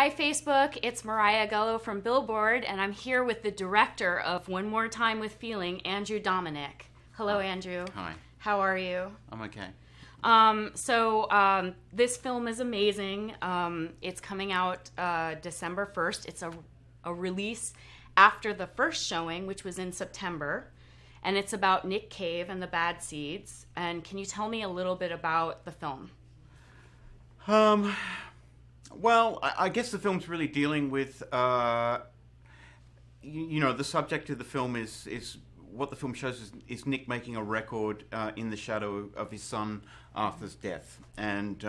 Hi, Facebook. It's Mariah Gullo from Billboard, and I'm here with the director of One More Time with Feeling, Andrew Dominik. Hello, Andrew. Hi. How are you? I'm okay. This film is amazing. It's coming out December 1st. It's a release after the first showing, which was in September. And it's about Nick Cave and the Bad Seeds. And can you tell me a little bit about the film? Well, I guess the film's really dealing with, the subject of the film is what the film shows is Nick making a record in the shadow of his son Arthur's death. And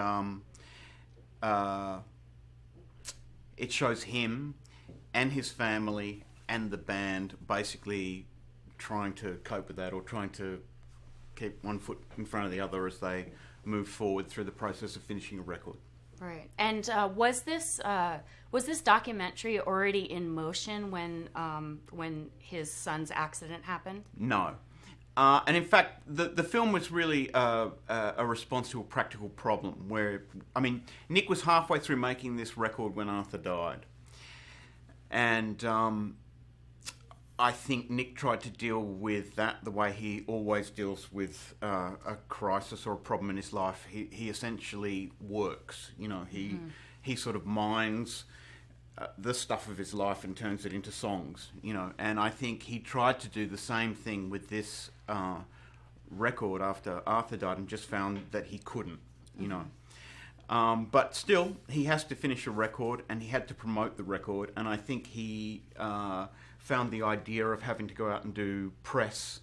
it shows him and his family and the band basically trying to cope with that, or trying to keep one foot in front of the other as they move forward through the process of finishing a record. Right. And was this documentary already in motion when his son's accident happened? No. And in fact, the film was really a response to a practical problem where, Nick was halfway through making this record when Arthur died. And I think Nick tried to deal with that the way he always deals with a crisis or a problem in his life. He essentially works. He sort of mines the stuff of his life and turns it into songs. And I think he tried to do the same thing with this record after Arthur died, and just found that he couldn't. But still, he has to finish a record, and he had to promote the record. And I think he found the idea of having to go out and do press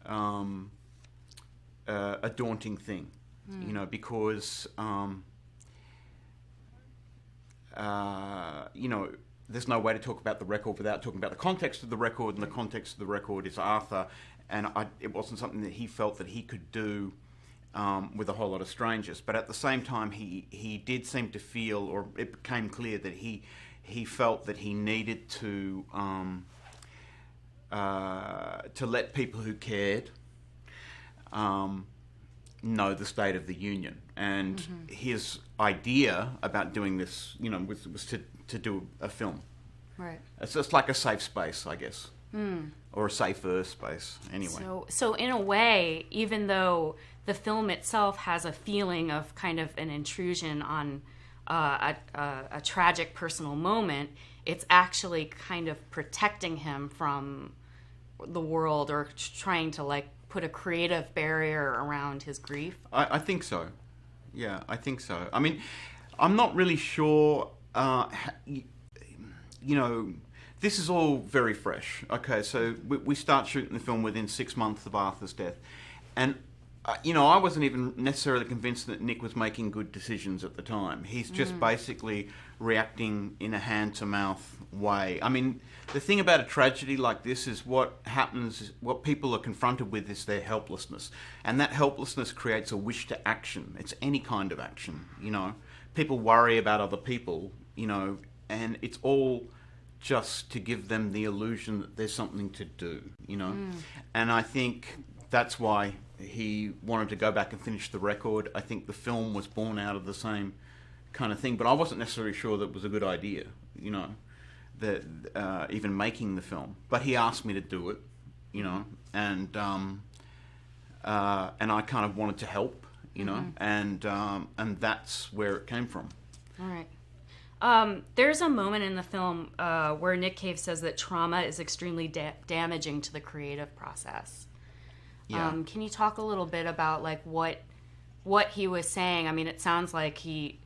a daunting thing, because there's no way to talk about the record without talking about the context of the record, and the context of the record is Arthur, and it wasn't something that he felt that he could do with a whole lot of strangers. But at the same time, he did seem to feel, or it became clear that he felt that he needed to let people who cared know the state of the union. And his idea about doing this, was to do a film. Right. It's just like a safe space, I guess. Or a safer space, anyway. So in a way, even though the film itself has a feeling of kind of an intrusion on a tragic personal moment, it's actually kind of protecting him from the world, or trying to put a creative barrier around his grief. I think so. Yeah, I think so. I'm not really sure. This is all very fresh. Okay, so we start shooting the film within 6 months of Arthur's death, and I wasn't even necessarily convinced that Nick was making good decisions at the time. He's just basically reacting in a hand-to-mouth way. The thing about a tragedy like this is what people are confronted with is their helplessness. And that helplessness creates a wish to action. It's any kind of action, People worry about other people, and it's all just to give them the illusion that there's something to do, And I think that's why he wanted to go back and finish the record. I think the film was born out of the same kind of thing, but I wasn't necessarily sure that it was a good idea, that even making the film. But he asked me to do it, and I kind of wanted to help, and that's where it came from. All right. There's a moment in the film where Nick Cave says that trauma is extremely damaging to the creative process. Yeah. Can you talk a little bit about what he was saying? It sounds like he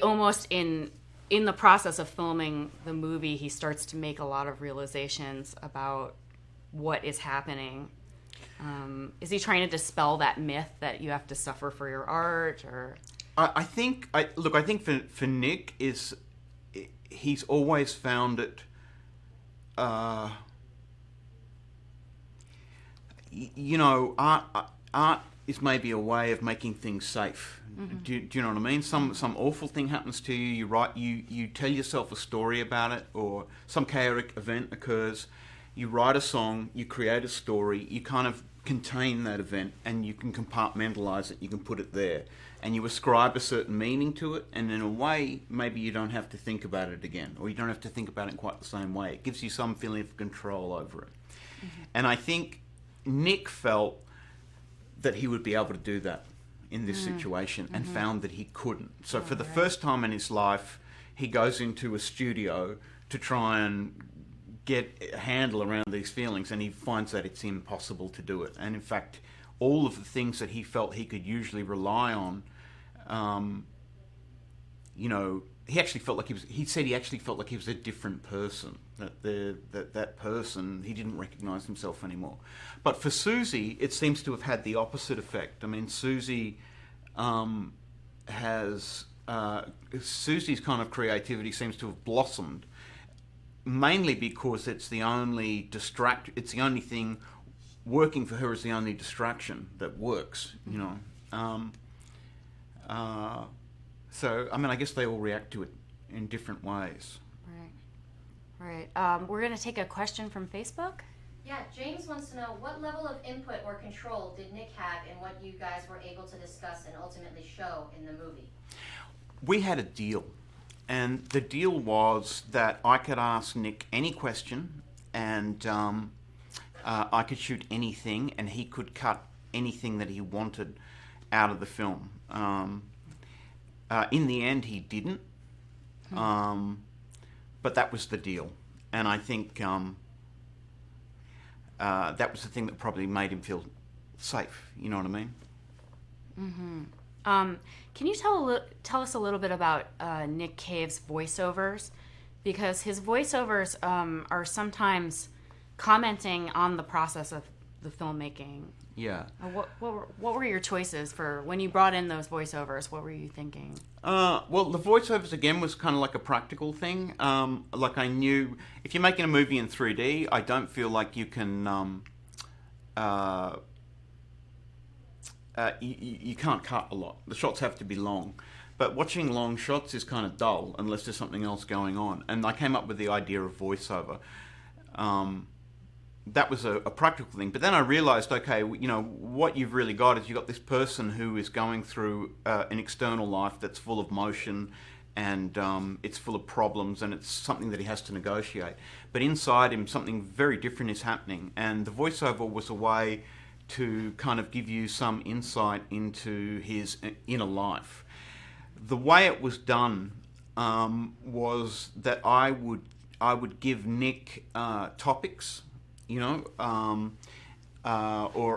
almost in the process of filming the movie, he starts to make a lot of realizations about what is happening. Is he trying to dispel that myth that you have to suffer for your art, or? I think for Nick he's always found it. Art is maybe a way of making things safe. Do you know what I mean? Some awful thing happens to you. You tell yourself a story about it, or some chaotic event occurs. You write a song. You create a story. You kind of contain that event, and you can compartmentalize it. You can put it there, and you ascribe a certain meaning to it. And in a way, maybe you don't have to think about it again, or you don't have to think about it in quite the same way. It gives you some feeling of control over it. Mm-hmm. And I think Nick felt that he would be able to do that in this situation, and found that he couldn't. So for the first time in his life, he goes into a studio to try and get a handle around these feelings, and he finds that it's impossible to do it. And in fact, all of the things that he felt he could usually rely on, he actually felt like he said he actually felt like he was a different person, that person, he didn't recognize himself anymore. But for Susie, it seems to have had the opposite effect. I mean, Susie's kind of creativity seems to have blossomed, mainly because it's the only thing working for her, is the only distraction that works, So, I mean, I guess they all react to it in different ways. Right. We're going to take a question from Facebook. Yeah, James wants to know, what level of input or control did Nick have in what you guys were able to discuss and ultimately show in the movie? We had a deal. And the deal was that I could ask Nick any question, and I could shoot anything, and he could cut anything that he wanted out of the film. In the end, he didn't. But that was the deal. And I think that was the thing that probably made him feel safe. You know what I mean? Mm-hmm. Can you tell us a little bit about Nick Cave's voiceovers? Because his voiceovers are sometimes commenting on the process of the filmmaking. Yeah. What were your choices for when you brought in those voiceovers? What were you thinking? Well, the voiceovers, again, was kind of like a practical thing. Like, I knew if you're making a movie in 3D, I don't feel like you can... you can't cut a lot. The shots have to be long. But watching long shots is kind of dull unless there's something else going on. And I came up with the idea of voiceover. That was a practical thing. But then I realized, okay, what you've really got is you've got this person who is going through an external life that's full of motion, and it's full of problems, and it's something that he has to negotiate. But inside him, something very different is happening. And the voiceover was a way to kind of give you some insight into his inner life. The way it was done was that I would give Nick topics, or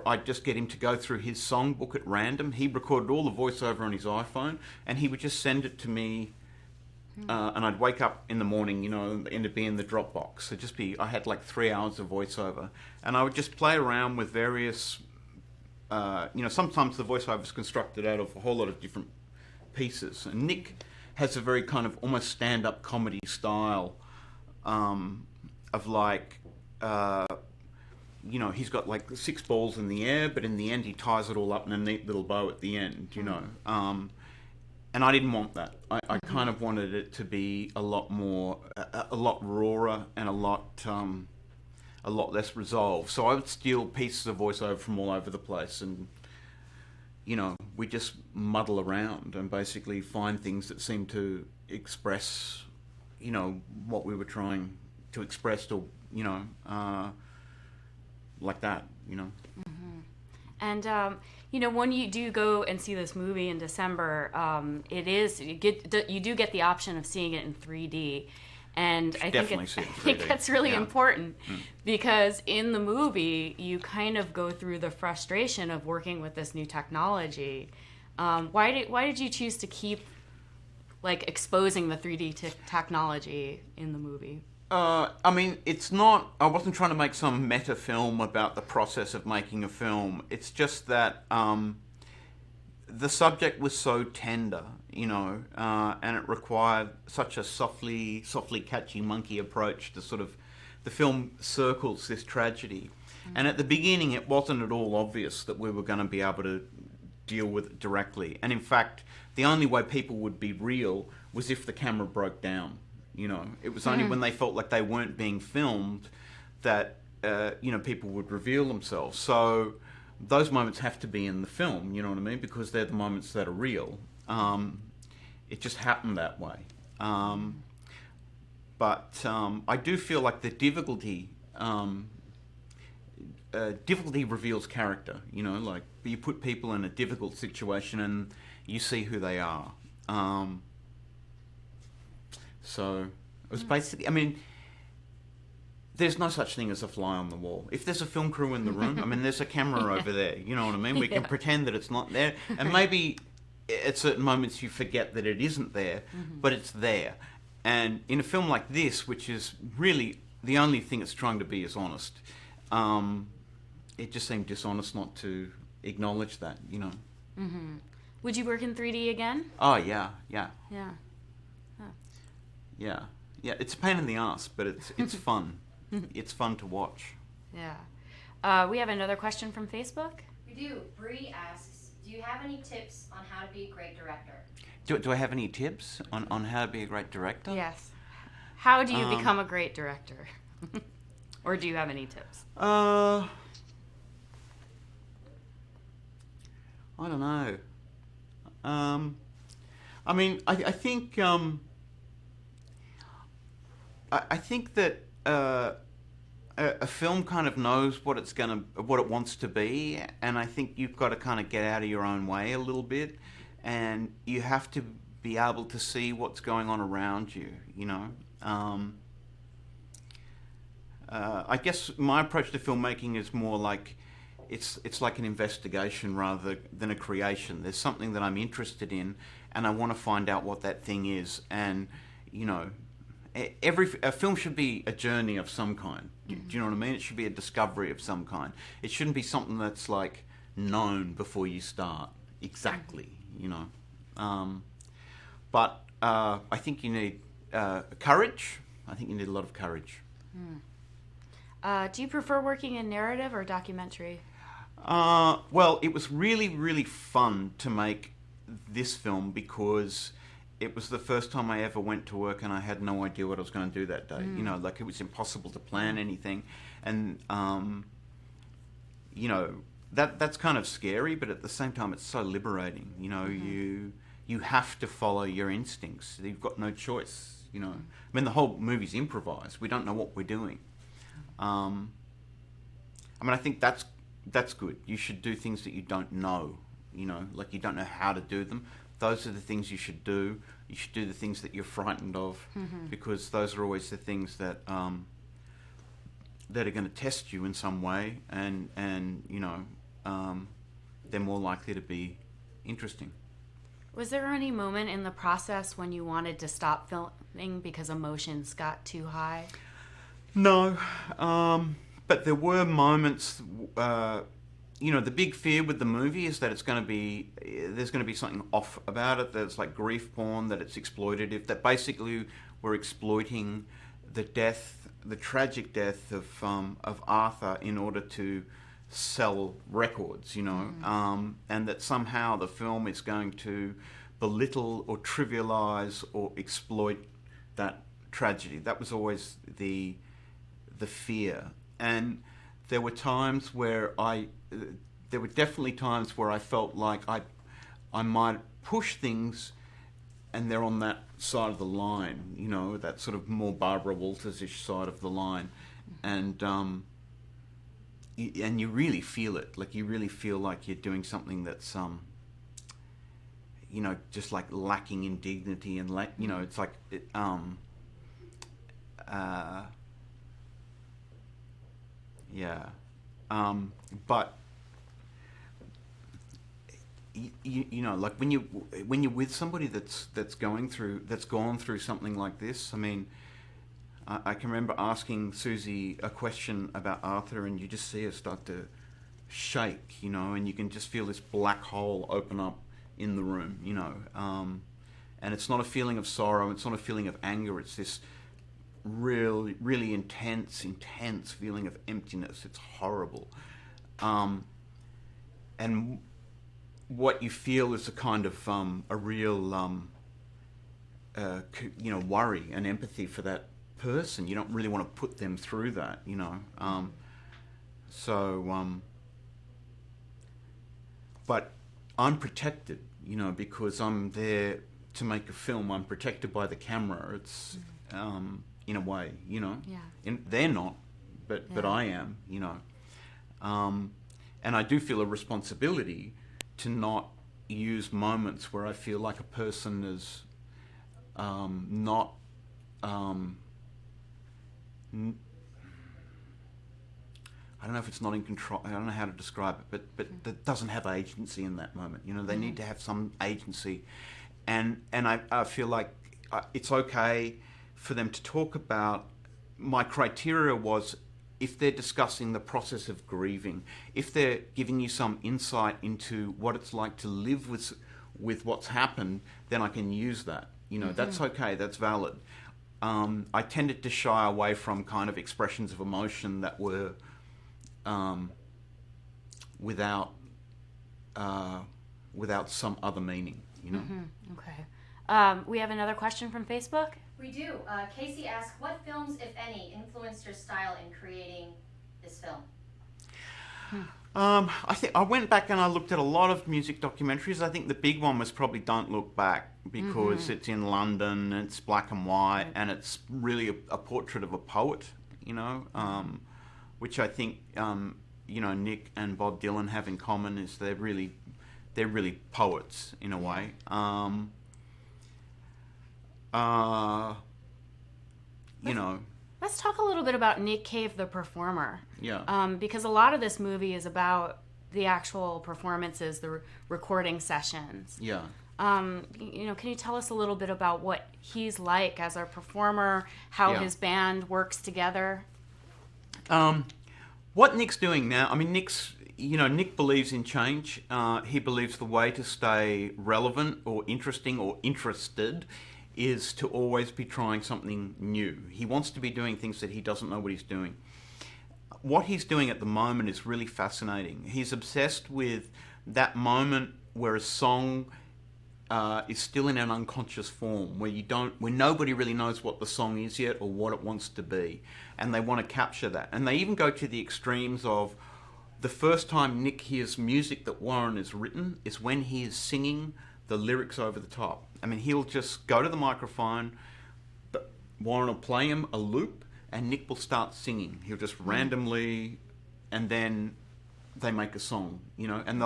I'd just get him to go through his songbook at random. He recorded all the voiceover on his iPhone, and he would just send it to me, and I'd wake up in the morning, and it'd be in the Dropbox. So I had like 3 hours of voiceover, and I would just play around with various, sometimes the voiceover is constructed out of a whole lot of different pieces. And Nick has a very kind of almost stand-up comedy style of like... he's got like 6 balls in the air, but in the end he ties it all up in a neat little bow at the end, and I didn't want that. I kind of wanted it to be a lot more, a lot rawer, and a lot less resolved. So I would steal pieces of voiceover from all over the place, and we just muddle around and basically find things that seem to express, what we were trying to express, or like that, Mm-hmm. And when you do go and see this movie in December, you do get the option of seeing it in 3D, and I think that's really important, because in the movie you kind of go through the frustration of working with this new technology. Why did you choose to keep exposing the 3D technology in the movie? I wasn't trying to make some meta film about the process of making a film. It's just that the subject was so tender, and it required such a softly catchy monkey approach to sort of, the film circles this tragedy. And at the beginning, it wasn't at all obvious that we were going to be able to deal with it directly. And in fact, the only way people would be real was if the camera broke down. It was only when they felt like they weren't being filmed that, people would reveal themselves. So those moments have to be in the film, you know what I mean? Because they're the moments that are real. It just happened that way. But I do feel like the difficulty reveals character, you know, like you put people in a difficult situation and you see who they are. So it was basically, I mean, there's no such thing as a fly on the wall. If there's a film crew in the room, I mean, there's a camera over there, you know what I mean? We can pretend that it's not there, and maybe at certain moments you forget that it isn't there, but it's there. And in a film like this, which is really the only thing it's trying to be is honest, it just seemed dishonest not to acknowledge that, you know. Would you work in 3D again? Oh, yeah. Yeah. Yeah. It's a pain in the ass, but it's fun. It's fun to watch. Yeah. We have another question from Facebook. We do. Bree asks, do you have any tips on how to be a great director? Do I have any tips on how to be a great director? Yes. How do you become a great director? Or do you have any tips? I don't know. I mean, I think I think that a film kind of knows what it wants to be, and I think you've got to kind of get out of your own way a little bit, and you have to be able to see what's going on around you. You know, I guess my approach to filmmaking is more like it's like an investigation rather than a creation. There's something that I'm interested in, and I want to find out what that thing is, and you know. A film should be a journey of some kind. Do you know what I mean? It should be a discovery of some kind. It shouldn't be something that's like known before you start. Exactly, you know. But I think you need courage. I think you need a lot of courage. Do you prefer working in narrative or documentary? Well, it was really, really fun to make this film because it was the first time I ever went to work and I had no idea what I was going to do that day. You know, like it was impossible to plan anything. And, you know, that's kind of scary, but at the same time it's so liberating. You know, you have to follow your instincts. You've got no choice, you know. I mean, the whole movie's improvised. We don't know what we're doing. I mean, I think that's good. You should do things that you don't know, you know, like you don't know how to do them. Those are the things you should do. You should do the things that you're frightened of, because those are always the things that that are going to test you in some way, and you know, they're more likely to be interesting. Was there any moment in the process when you wanted to stop filming because emotions got too high? No, but there were moments. You know, the big fear with the movie is that there's going to be something off about it, that it's like grief porn, that it's exploitative, that basically we're exploiting the tragic death of Arthur in order to sell records, you know, and that somehow the film is going to belittle or trivialize or exploit that tragedy. That was always the fear. And there were times where there were definitely times where I felt like I might push things, and they're on that side of the line, you know, that sort of more Barbara Walters-ish side of the line, and you really feel it, like you really feel like you're doing something that's you know, just like lacking in dignity, and you know, it's like yeah. But you know, like when you're with somebody that's gone through something like this. I mean, I can remember asking Susie a question about Arthur, and you just see her start to shake, you know, and you can just feel this black hole open up in the room, you know. And it's not a feeling of sorrow, it's not a feeling of anger, it's this really, really intense feeling of emptiness. It's horrible. And what you feel is a kind of a real you know, worry and empathy for that person. You don't really want to put them through that, you know. So but I'm protected, you know, because I'm there to make a film. I'm protected by the camera. It's in a way, you know. Yeah. They're not, but I am, you know. And I do feel a responsibility to not use moments where I feel like a person is not. I don't know if it's not in control. I don't know how to describe it, but that doesn't have agency in that moment. You know, they need to have some agency, and I feel like it's okay for them to talk about. My criteria was if they're discussing the process of grieving, if they're giving you some insight into what it's like to live with what's happened, then I can use that. You know, that's okay. That's valid. I tended to shy away from kind of expressions of emotion that were without some other meaning, you know. Okay. We have another question from Facebook. We do. Casey asks, what films, if any, influenced your style in creating this film? I think I went back and I looked at a lot of music documentaries. I think the big one was probably Don't Look Back, because it's in London, it's black and white, and it's really a portrait of a poet, you know, which I think, you know, Nick and Bob Dylan have in common is they're really poets in a way. You know. Let's talk a little bit about Nick Cave, the performer. Yeah. Because a lot of this movie is about the actual performances, the recording sessions. Yeah. You know, can you tell us a little bit about what he's like as a performer, how his band works together? What Nick's doing now, I mean, Nick believes in change. He believes the way to stay relevant or interesting or interested is to always be trying something new. He wants to be doing things that he doesn't know what he's doing. What he's doing at the moment is really fascinating. He's obsessed with that moment where a song is still in an unconscious form, where nobody really knows what the song is yet or what it wants to be, and they want to capture that. And they even go to the extremes of the first time Nick hears music that Warren has written is when he is singing the lyrics over the top. I mean, he'll just go to the microphone, but Warren will play him a loop, and Nick will start singing. He'll just randomly, and then they make a song, you know, and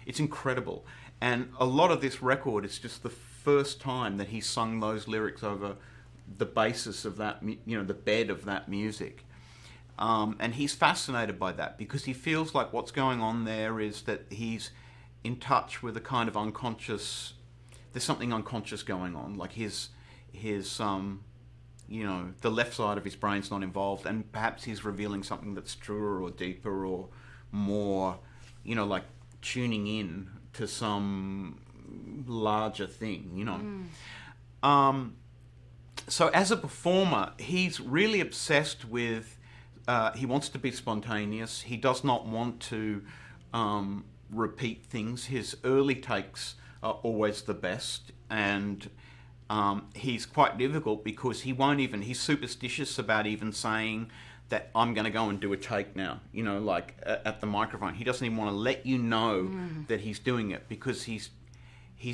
it's incredible. And a lot of this record is just the first time that he sung those lyrics over the basis of that, you know, the bed of that music. And he's fascinated by that because he feels like what's going on there is that he's in touch with a kind of unconscious, there's something unconscious going on, like his you know, the left side of his brain's not involved, and perhaps he's revealing something that's truer or deeper or more, you know, like tuning in to some larger thing, you know. So as a performer, he's really obsessed with, he wants to be spontaneous. He does not want to repeat things. His early takes are always the best, and he's quite difficult because he's superstitious about even saying that I'm going to go and do a take now, you know, like at the microphone. He doesn't even want to let you know that he's doing it because he's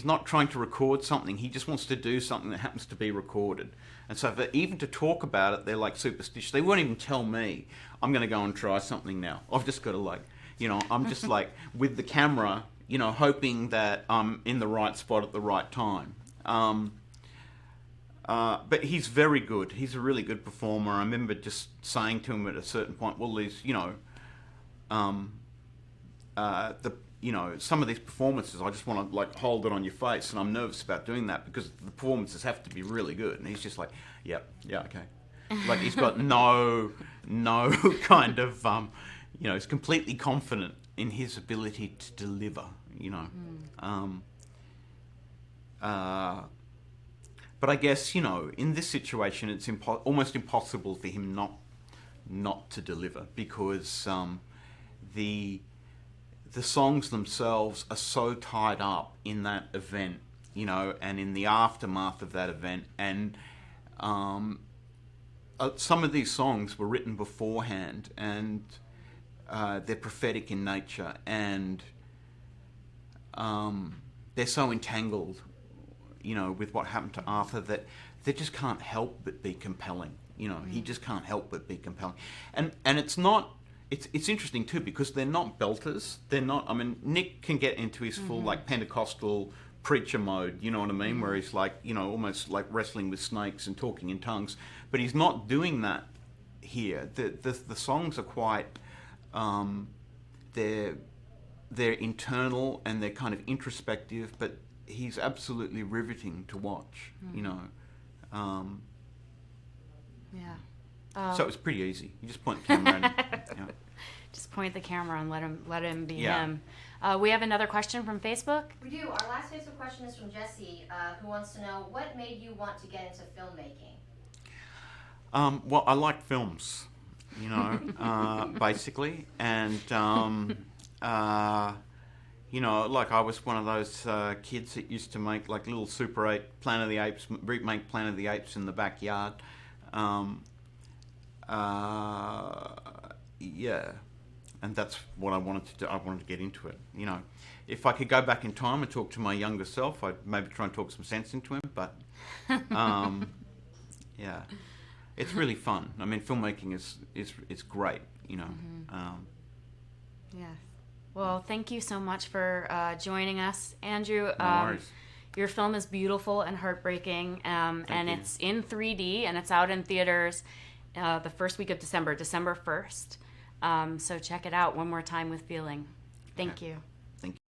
not trying to record something. He just wants to do something that happens to be recorded. And so even to talk about it, they're like superstitious. They won't even tell me, I'm going to go and try something now. I've just got to like, you know, I'm just like with the camera, you know, hoping that I'm in the right spot at the right time. But he's very good. He's a really good performer. I remember just saying to him at a certain point, well, these, you know, some of these performances, I just want to like hold it on your face, and I'm nervous about doing that because the performances have to be really good. And he's just like, yeah, okay. Like he's got no kind of, you know, he's completely confident in his ability to deliver, you know. But I guess, you know, in this situation, it's almost impossible for him not to deliver because the songs themselves are so tied up in that event, you know, and in the aftermath of that event. And some of these songs were written beforehand, and they're prophetic in nature, and they're so entangled, with what happened to Arthur, that they just can't help but be compelling. He just can't help but be compelling. And it's not. It's interesting too, because they're not belters. They're not. I mean, Nick can get into his full like Pentecostal preacher mode. You know what I mean? Where he's like, almost like wrestling with snakes and talking in tongues. But he's not doing that here. The songs are quite. They're internal and they're kind of introspective, but he's absolutely riveting to watch. Yeah. So it was pretty easy. You just point the camera and Just point the camera and let him be Yeah. him. We have another question from Facebook. We do. Our last Facebook question is from Jesse, who wants to know what made you want to get into filmmaking. Well, I like films, basically, and like I was one of those kids that used to make like little Super 8 Planet of the Apes, make Planet of the Apes in the backyard. Yeah, and that's what I wanted to do. I wanted to get into it. If I could go back in time and talk to my younger self, I'd maybe try and talk some sense into him. But yeah, it's really fun. I mean, filmmaking is great. Yes. Well, thank you so much for joining us, Andrew. No worries. Your film is beautiful and heartbreaking, and you. it's in 3D, and it's out in theaters the first week of December 1st. So check it out one more time with feeling. Thank you.